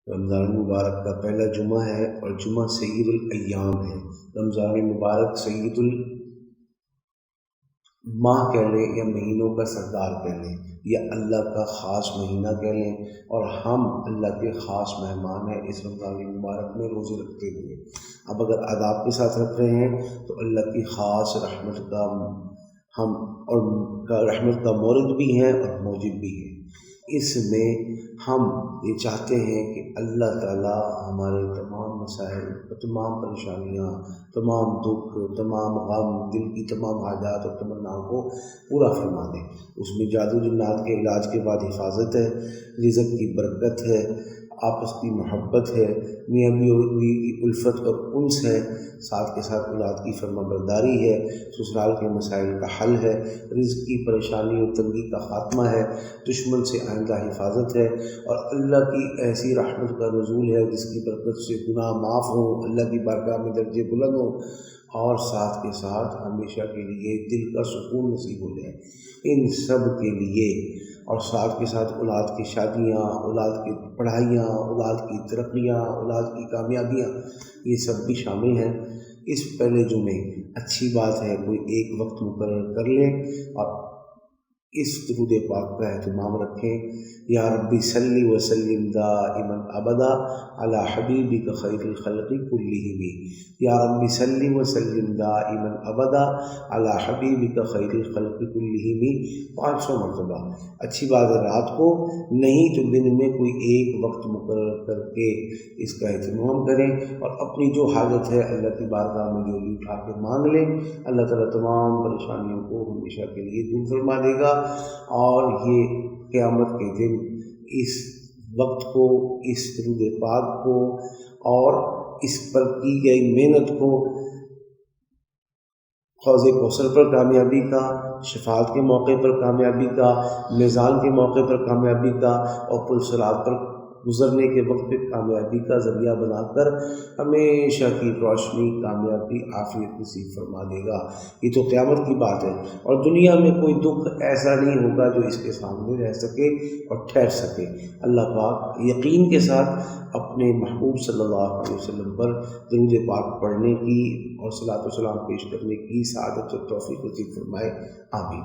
رمضان مبارک کا پہلا جمعہ ہے اور جمعہ سید الایام ہے۔ رمضان مبارک سید الماہ کہہ لیں یا مہینوں کا سردار کہہ لیں یا اللہ کا خاص مہینہ کہہ لیں، اور ہم اللہ کے خاص مہمان ہیں اس رمضان مبارک میں روزے رکھتے ہوئے۔ اب اگر آداب کے ساتھ رکھ رہے ہیں تو اللہ کی خاص رحمت کا مورد بھی ہیں اور موجب بھی ہیں۔ اس میں ہم یہ چاہتے ہیں کہ اللہ تعالیٰ ہمارے تمام مسائل، تمام پریشانیاں، تمام دکھ، تمام غم، دل کی تمام حاجات اور تمناؤں کو پورا فرما دے۔ اس میں جادو جنات کے علاج کے بعد حفاظت ہے، رزق کی برکت ہے، آپس کی محبت ہے، میاں بیوی کی الفت اور انس ہے، ساتھ کے ساتھ اولاد کی فرما برداری ہے، سسرال کے مسائل کا حل ہے، رزق کی پریشانی اور تنگی کا خاتمہ ہے، دشمن سے آئندہ حفاظت ہے، اور اللہ کی ایسی رحمت کا نزول ہے جس کی برکت سے گناہ معاف ہوں، اللہ کی بارگاہ میں درجے بلند ہوں، اور ساتھ کے ساتھ ہمیشہ کے لیے دل کا سکون نصیب ہو جائے۔ ان سب کے لیے اور ساتھ کے ساتھ اولاد کی شادیاں، اولاد کی پڑھائیاں، اولاد کی ترقیاں، اولاد کی کامیابیاں، یہ سب بھی شامل ہیں۔ اس پہلے جمعے اچھی بات ہے کوئی ایک وقت مقرر کر لیں اور اس درود پاک کا اہتمام رکھیں۔ یا ربی صلی وسلم دائما ابدا علی حبیبک خیر الخلق کلہم، یا ربی صلی وسلم دائما ابدا علی حبیبک خیر الخلق کلہم 500 مرتبہ۔ اچھی بات ہے رات کو نہیں تو دن میں کوئی ایک وقت مقرر کر کے اس کا اہتمام کریں، اور اپنی جو حاجت ہے اللہ کی بارگاہ میں جولی اٹھا کے مانگ لیں۔ اللہ تعالیٰ تمام پریشانیوں کو ہمیشہ کے لیے دور فرما دے گا، اور یہ قیامت کے دن اس وقت کو، اس درود پاک کو اور اس پر کی گئی محنت کو حوض کوثر پر کامیابی کا، شفاعت کے موقع پر کامیابی کا، میزان کے موقع پر کامیابی کا، اور پل صراط پر گزرنے کے وقت پہ کامیابی کا ذریعہ بنا کر ہمیشہ کی روشنی، کامیابی، عافیت نصیب فرما دے گا۔ یہ تو قیامت کی بات ہے، اور دنیا میں کوئی دکھ ایسا نہیں ہوگا جو اس کے سامنے رہ سکے اور ٹھہر سکے۔ اللہ پاک یقین کے ساتھ اپنے محبوب صلی اللہ علیہ وسلم پر درود پاک پڑھنے کی اور صلاۃ و سلام پیش کرنے کی سعادت و توفیق نصیب فرمائے، آمین۔